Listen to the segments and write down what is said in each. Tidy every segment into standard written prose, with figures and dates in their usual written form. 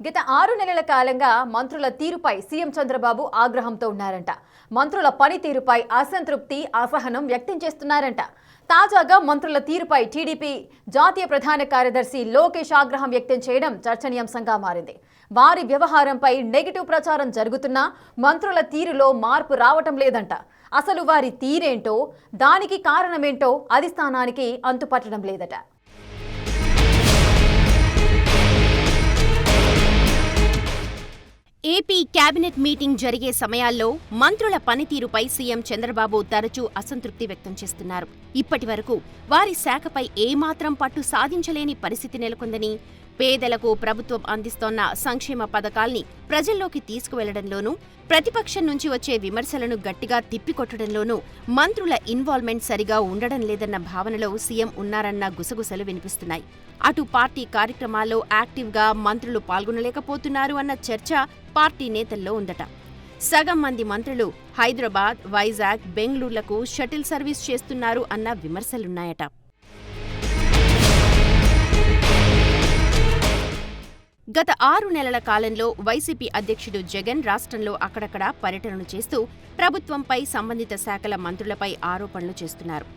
గత 6 నెలల కాలంగా మంత్రుల తీరుపై సీఎం చంద్రబాబు ఆగ్రహంతో ఉన్నారంట. మంత్రుల పనితీరుపై అసంతృప్తి, అసహనం వ్యక్తం చేస్తున్నారంట. తాజాగా మంత్రుల తీరుపై టీడీపీ జాతీయ ప్రధాన కార్యదర్శి లోకేష్ ఆగ్రహం వ్యక్తం చేయడం చర్చనీయాంశంగా మారింది. వారి వ్యవహారంపై నెగిటివ్ ప్రచారం జరుగుతున్నా మంత్రుల తీరులో మార్పు రావటం లేదంట. అసలు వారి తీరేంటో, దానికి కారణమేంటో అధిష్టానానికి అంతుపట్టడం లేదట. ఏపీ కేబినెట్ మీటింగ్ జరిగే సమయాల్లో మంత్రుల పనితీరుపై సీఎం చంద్రబాబు తరచూ అసంతృప్తి వ్యక్తం చేస్తున్నారు. ఇప్పటివరకు వారి శాఖపై ఏమాత్రం పట్టు సాధించలేని పరిస్థితి నెలకొందని, పేదలకు ప్రభుత్వం అందిస్తోన్న సంక్షేమ పథకాల్ని ప్రజల్లోకి తీసుకువెళ్లడంలోనూ, ప్రతిపక్షం నుంచి వచ్చే విమర్శలను గట్టిగా తిప్పికొట్టడంలోనూ మంత్రుల ఇన్వాల్వ్మెంట్ సరిగా ఉండడం లేదన్న భావనలో సీఎం ఉన్నారన్న గుసగుసలు వినిపిస్తున్నాయి. అటు పార్టీ కార్యక్రమాల్లో యాక్టివ్గా మంత్రులు పాల్గొనలేకపోతున్నారు అన్న చర్చ పార్టీ నేతల్లో ఉందట. సగం మంది మంత్రులు హైదరాబాద్, వైజాగ్, బెంగళూరులకు షటిల్ సర్వీస్ చేస్తున్నారు అన్న విమర్శలున్నాయట. గత 6 నెలల కాలంలో వైసీపీ అధ్యక్షుడు జగన్ రాష్ట్రంలో అక్కడక్కడా పర్యటనలు చేస్తూ ప్రభుత్వంపై, సంబంధిత శాఖల మంత్రులపై ఆరోపణలు చేస్తున్నారు.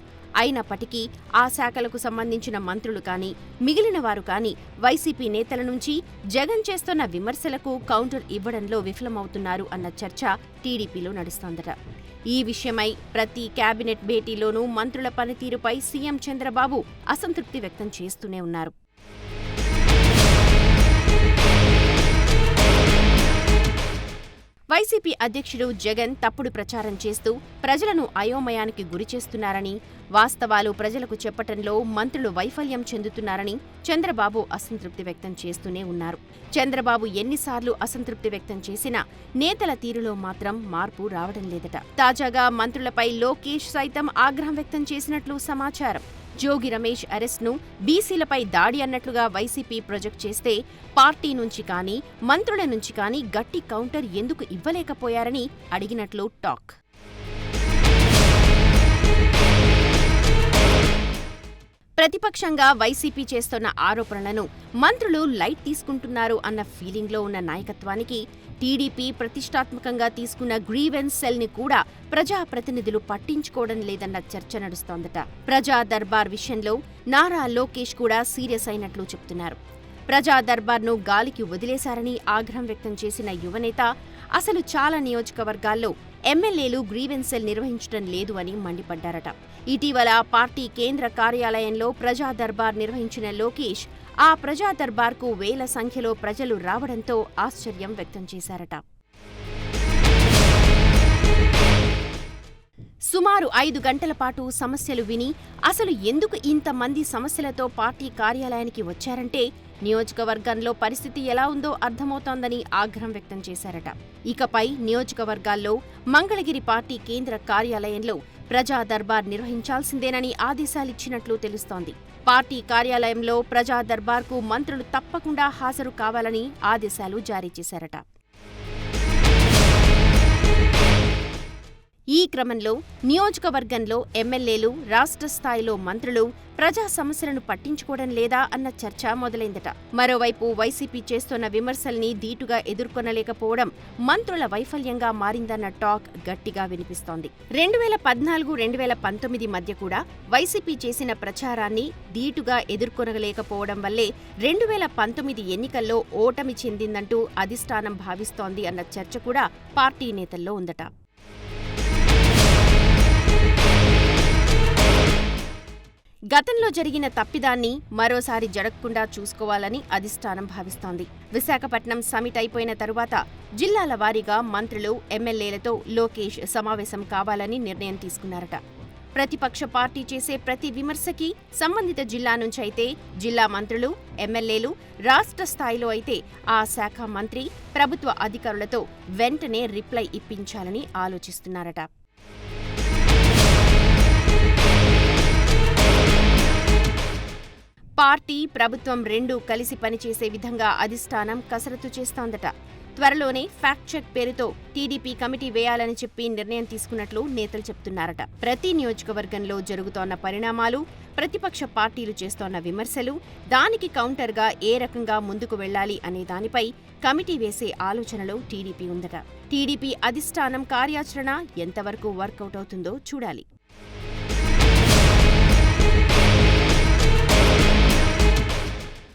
అయినప్పటికీ ఆ శాఖలకు సంబంధించిన మంత్రులు కానీ, మిగిలిన వారు కానీ వైసీపీ నేతల నుంచి జగన్ చేస్తున్న విమర్శలకు కౌంటర్ ఇవ్వడంలో విఫలమవుతున్నారు అన్న చర్చ టీడీపీలో నడుస్తోందట. ఈ విషయమై ప్రతి కేబినెట్ భేటీలోనూ మంత్రుల పనితీరుపై సీఎం చంద్రబాబు అసంతృప్తి వ్యక్తం చేస్తూనే ఉన్నారు. వైసీపీ అధ్యక్షుడు జగన్ తప్పుడు ప్రచారం చేస్తూ ప్రజలను అయోమయానికి గురిచేస్తున్నారని, వాస్తవాలు ప్రజలకు చెప్పటంలో మంత్రులు వైఫల్యం చెందుతున్నారని చంద్రబాబు అసంతృప్తి వ్యక్తం చేస్తూనే ఉన్నారు. చంద్రబాబు ఎన్నిసార్లు అసంతృప్తి వ్యక్తం చేసినా నేతల తీరులో మాత్రం మార్పు రావడం లేదట. తాజాగా మంత్రులపై లోకేష్ సైతం ఆగ్రహం వ్యక్తం చేసినట్లు సమాచారం. జోగి రమేష్ అరెస్ట్ను బీసీలపై దాడి అన్నట్లుగా వైసీపీ ప్రొజెక్ట్ చేస్తే పార్టీ నుంచి కానీ, మంత్రుల నుంచి కానీ గట్టి కౌంటర్ ఎందుకు ఇవ్వలేకపోయారని అడిగినట్లు టాక్. ప్రతిపక్షంగా వైసీపీ చేస్తున్న ఆరోపణలను మంత్రులు లైట్ తీసుకుంటున్నారు అన్న ఫీలింగ్లో ఉన్న నాయకత్వానికి టీడీపీ ప్రతిష్టాత్మకంగా తీసుకున్న గ్రీవెన్స్ సెల్ని కూడా ప్రజాప్రతినిధులు పట్టించుకోవడం లేదన్న చర్చ నడుస్తోందట. ప్రజా దర్బార్ విషయంలో నారా లోకేష్ కూడా సీరియస్ అయినట్లు చెప్తున్నారు. ప్రజా దర్బార్ను గాలికి వదిలేశారని ఆగ్రహం వ్యక్తం చేసిన యువనేత అసలు చాలా నియోజకవర్గాల్లో ఎమ్మెల్యేలు గ్రీవెన్స్ సెల్ నిర్వహించడం లేదు అని మండిపడ్డారట. ఇటీవల పార్టీ కేంద్ర కార్యాలయంలో ప్రజా దర్బార్ నిర్వహించిన లోకేష్ ఆ ప్రజా దర్బార్కు వేల సంఖ్యలో ప్రజలు రావడంతో ఆశ్చర్యం వ్యక్తం చేశారట. సుమారు 5 గంటల పాటు సమస్యలు విని అసలు ఎందుకు ఇంతమంది సమస్యలతో పార్టీ కార్యాలయానికి వచ్చారంటే నియోజకవర్గంలో పరిస్థితి ఎలా ఉందో అర్థమవుతోందని ఆగ్రహం వ్యక్తం చేశారట. ఇకపై నియోజకవర్గాల్లో మంగళగిరి పార్టీ కేంద్ర కార్యాలయంలో ప్రజా దర్బార్ నిర్వహించాల్సిందేనని ఆదేశాలిచ్చినట్లు తెలుస్తోంది. పార్టీ కార్యాలయంలో ప్రజా దర్బార్కు మంత్రులు తప్పకుండా హాజరు కావాలని ఆదేశాలు జారీ చేశారట. ఈ క్రమంలో నియోజకవర్గంలో ఎమ్మెల్యేలు, రాష్ట్ర స్థాయిలో మంత్రులు ప్రజా సమస్యలను పట్టించుకోవడం లేదా అన్న చర్చ మొదలైందట. మరోవైపు వైసీపీ చేస్తున్న విమర్శల్ని ధీటుగా ఎదుర్కొనలేకపోవడం మంత్రుల వైఫల్యంగా మారిందన్న టాక్ గట్టిగా వినిపిస్తోంది. 2014-2019 మధ్య కూడా వైసీపీ చేసిన ప్రచారాన్ని ధీటుగా ఎదుర్కొనలేకపోవడం వల్లే 2019 ఎన్నికల్లో ఓటమి చెందిందంటూ అధిష్టానం భావిస్తోంది అన్న చర్చ కూడా పార్టీ నేతల్లో ఉందట. గతంలో జరిగిన తప్పిదాన్ని మరోసారి జరగకుండా చూసుకోవాలని అధిష్టానం భావిస్తోంది. విశాఖపట్నం సమిట్ అయిపోయిన తరువాత జిల్లాల వారీగా మంత్రులు, ఎమ్మెల్యేలతో లోకేష్ సమావేశం కావాలని నిర్ణయం తీసుకున్నారట. ప్రతిపక్ష పార్టీ చేసే ప్రతి విమర్శకి సంబంధిత జిల్లా నుంచైతే జిల్లా మంత్రులు, ఎమ్మెల్యేలు, రాష్ట్ర స్థాయిలో అయితే ఆ శాఖ మంత్రి ప్రభుత్వ అధికారులతో వెంటనే రిప్లై ఇప్పించాలని ఆలోచిస్తున్నారట. పార్టీ, ప్రభుత్వం రెండూ కలిసి పనిచేసే విధంగా అధిష్టానం కసరత్తు చేస్తోందట. త్వరలోనే ఫ్యాక్ట్ చెక్ పేరుతో టీడీపీ కమిటీ వేయాలని చెప్పి నిర్ణయం తీసుకున్నట్లు నేతలు చెప్తున్నారట. ప్రతి నియోజకవర్గంలో జరుగుతోన్న పరిణామాలు, ప్రతిపక్ష పార్టీలు చేస్తోన్న విమర్శలు, దానికి కౌంటర్గా ఏ రకంగా ముందుకు వెళ్లాలి అనే దానిపై కమిటీ వేసే ఆలోచనలో టీడీపీ ఉందట. టీడీపీ అధిష్టానం కార్యాచరణ ఎంతవరకు వర్కౌట్ అవుతుందో చూడాలి.